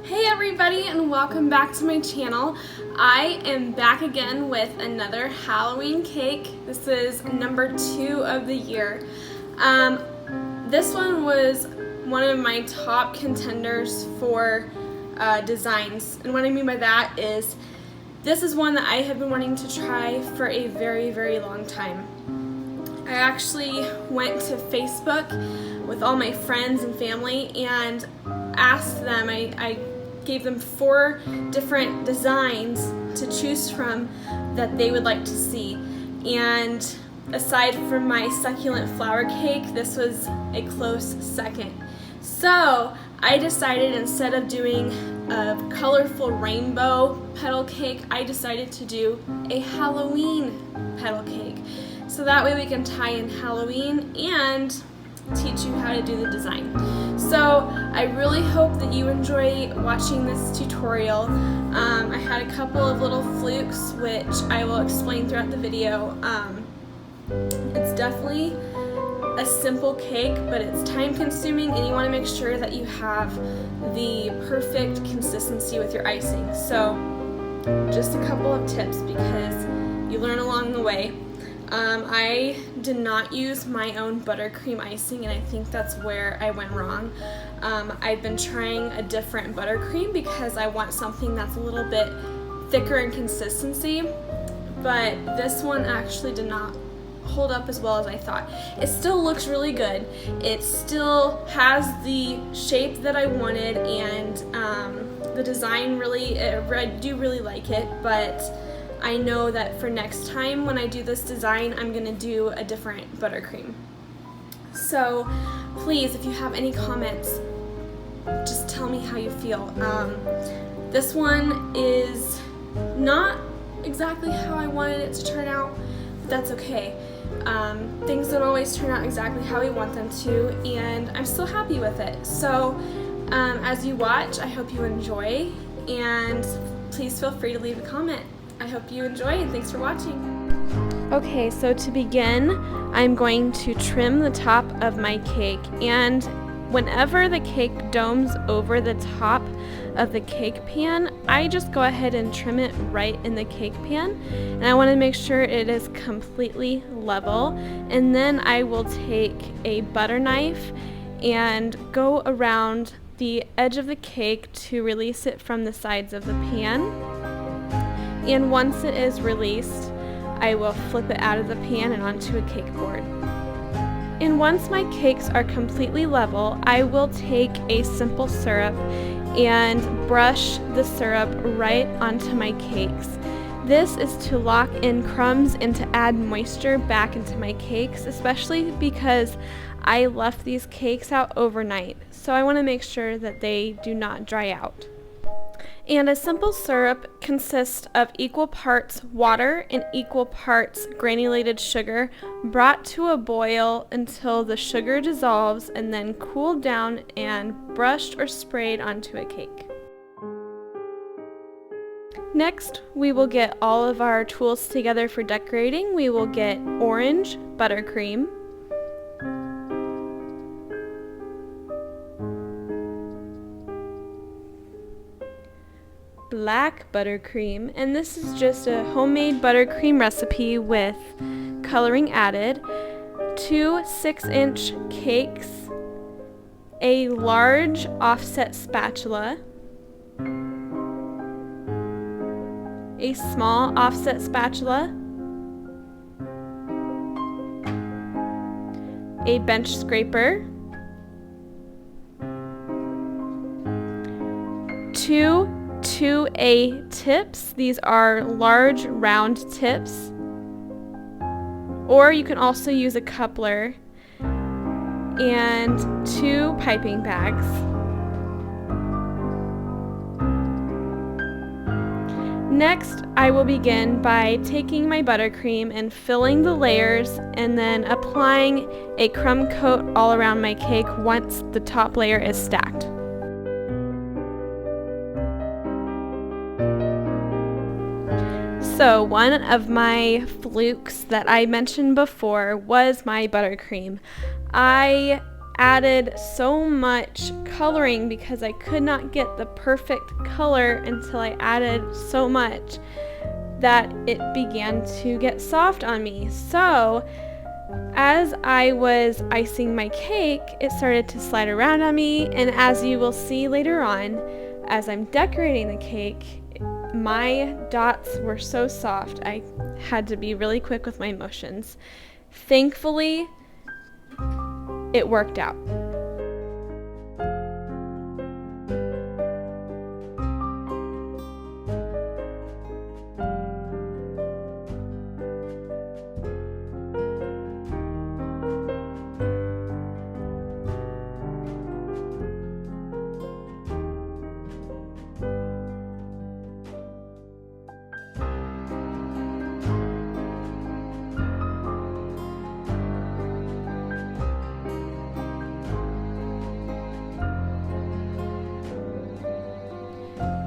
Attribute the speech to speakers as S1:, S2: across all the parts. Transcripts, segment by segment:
S1: Hey everybody, and welcome back to my channel. I am back again with another Halloween cake. This is number 2 of the year. This one was one of my top contenders for designs, and what I mean by that is this is one that I have been wanting to try for a very long time. I actually went to Facebook with all my friends and family and asked them, I gave them 4 different designs to choose from that they would like to see. And aside from my succulent flower cake, this was a close second. So I decided, instead of doing a colorful rainbow petal cake, I decided to do a Halloween petal cake. So that way we can tie in Halloween and teach you how to do the design. So I really hope that you enjoy watching this tutorial. I had a couple of little flukes which I will explain throughout the video. It's definitely a simple cake, but it's time consuming and you want to make sure that you have the perfect consistency with your icing. So just a couple of tips because you learn along the way. I did not use my own buttercream icing, and I think that's where I went wrong. I've been trying a different buttercream because I want something that's a little bit thicker in consistency, but this one actually did not hold up as well as I thought. It still looks really good. It still has the shape that I wanted, and the design really, I do really like it, but I know that for next time when I do this design, I'm going to do a different buttercream. So please, if you have any comments, just tell me how you feel. This one is not exactly how I wanted it to turn out, but that's okay. Things don't always turn out exactly how we want them to, and I'm still happy with it. So as you watch, I hope you enjoy, and please feel free to leave a comment. I hope you enjoy, and thanks for watching. Okay, so to begin, I'm going to trim the top of my cake, and whenever the cake domes over the top of the cake pan, I just go ahead and trim it right in the cake pan, and I want to make sure it is completely level. And then I will take a butter knife and go around the edge of the cake to release it from the sides of the pan. And once it is released, I will flip it out of the pan and onto a cake board. And once my cakes are completely level, I will take a simple syrup and brush the syrup right onto my cakes. This is to lock in crumbs and to add moisture back into my cakes, especially because I left these cakes out overnight. So I want to make sure that they do not dry out. And a simple syrup consists of equal parts water and equal parts granulated sugar brought to a boil until the sugar dissolves and then cooled down and brushed or sprayed onto a cake. Next, we will get all of our tools together for decorating. We will get orange buttercream, black buttercream, and this is just a homemade buttercream recipe with coloring added, 2 6-inch cakes, a large offset spatula, a small offset spatula, a bench scraper, 2 2A tips. These are large round tips, or you can also use a coupler, and 2 piping bags. Next, I will begin by taking my buttercream and filling the layers and then applying a crumb coat all around my cake once the top layer is stacked. So one of my flukes that I mentioned before was my buttercream. I added so much coloring because I could not get the perfect color until I added so much that it began to get soft on me. So as I was icing my cake, it started to slide around on me, and as you will see later on, as I'm decorating the cake, my dots were so soft I had to be really quick with my motions. Thankfully, it worked out.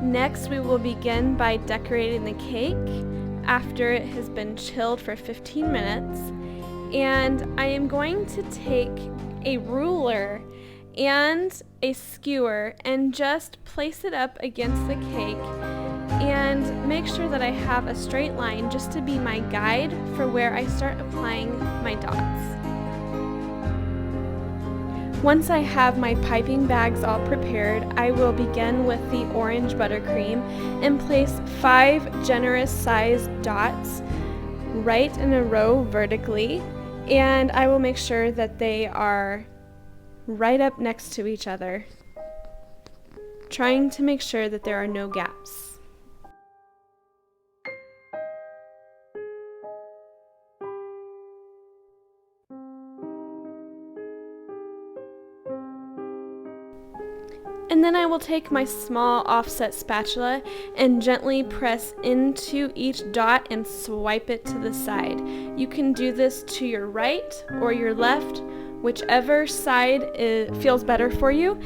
S1: Next, we will begin by decorating the cake after it has been chilled for 15 minutes. And I am going to take a ruler and a skewer and just place it up against the cake and make sure that I have a straight line just to be my guide for where I start applying my dots. Once I have my piping bags all prepared, I will begin with the orange buttercream and place 5 generous sized dots right in a row vertically, and I will make sure that they are right up next to each other, trying to make sure that there are no gaps. And then I will take my small offset spatula and gently press into each dot and swipe it to the side. You can do this to your right or your left, whichever side feels better for you.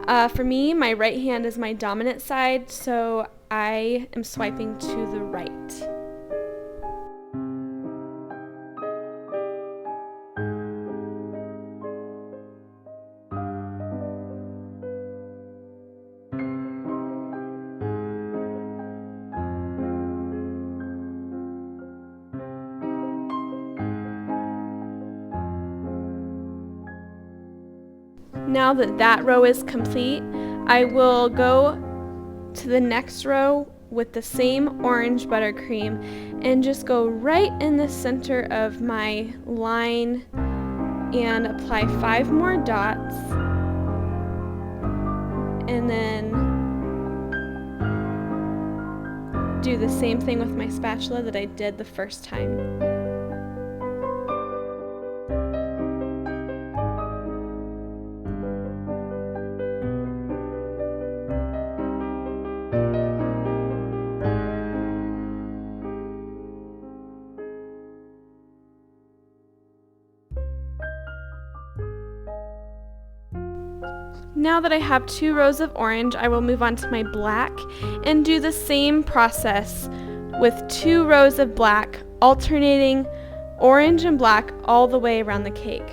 S1: For me, my right hand is my dominant side, so I am swiping to the right. Now that that row is complete, I will go to the next row with the same orange buttercream and just go right in the center of my line and apply 5 more dots, and then do the same thing with my spatula that I did the first time. Now that I have 2 rows of orange, I will move on to my black and do the same process with 2 rows of black, alternating orange and black all the way around the cake.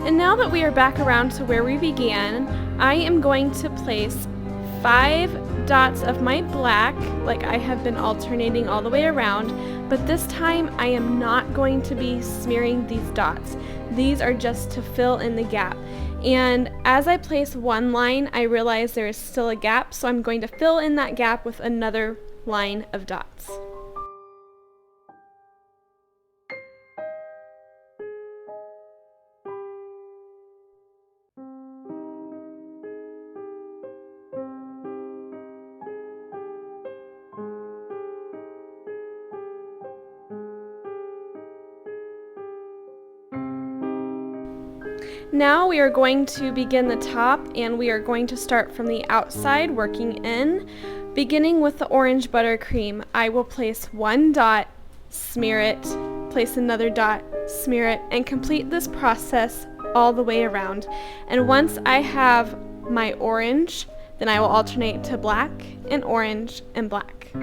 S1: And now that we are back around to where we began, I am going to place 5 dots of my black, like I have been alternating all the way around, but this time I am not going to be smearing these dots. These are just to fill in the gap. And as I place one line, I realize there is still a gap, so I'm going to fill in that gap with another line of dots. Now we are going to begin the top, and we are going to start from the outside working in. Beginning with the orange buttercream, I will place one dot, smear it, place another dot, smear it, and complete this process all the way around. And once I have my orange, then I will alternate to black and orange and black.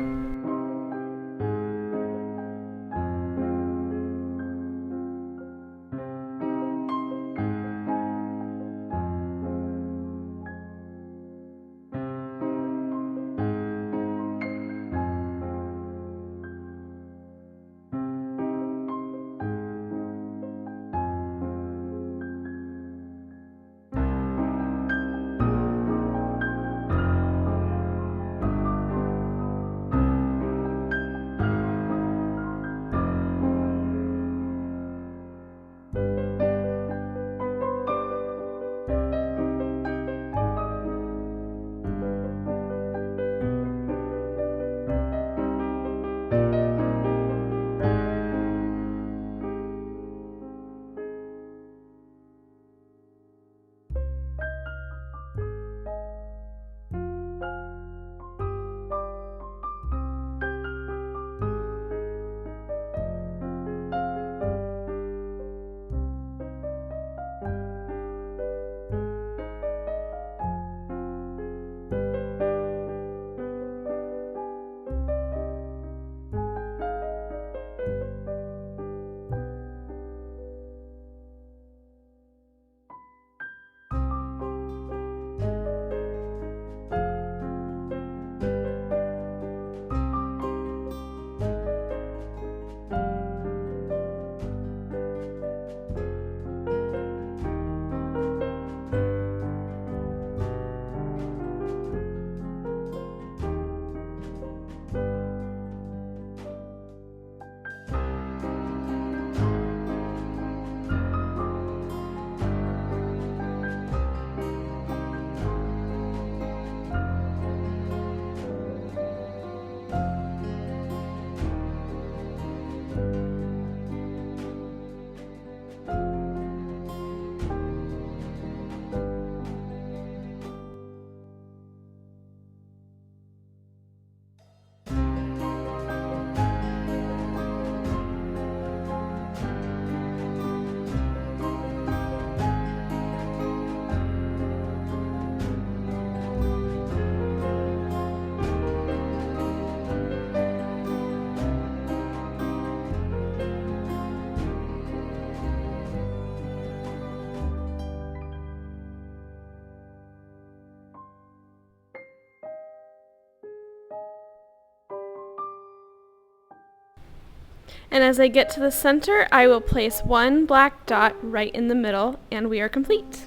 S1: And as I get to the center, I will place one black dot right in the middle, and we are complete.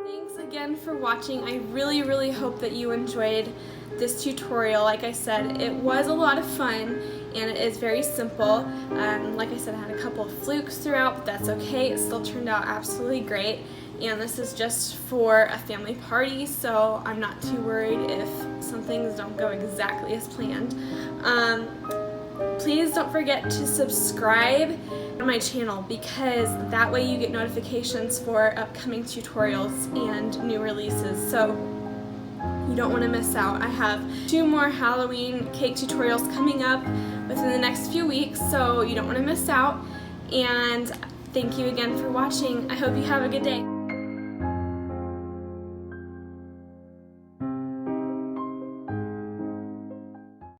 S1: Thanks again for watching. I really hope that you enjoyed this tutorial. Like I said, it was a lot of fun, and it is very simple. Like I said, I had a couple of flukes throughout, but that's okay. It still turned out absolutely great. And this is just for a family party, so I'm not too worried if some things don't go exactly as planned. Please don't forget to subscribe to my channel, because that way you get notifications for upcoming tutorials and new releases, so you don't want to miss out. I have 2 more Halloween cake tutorials coming up within the next few weeks, so you don't want to miss out. And thank you again for watching. I hope you have a good day.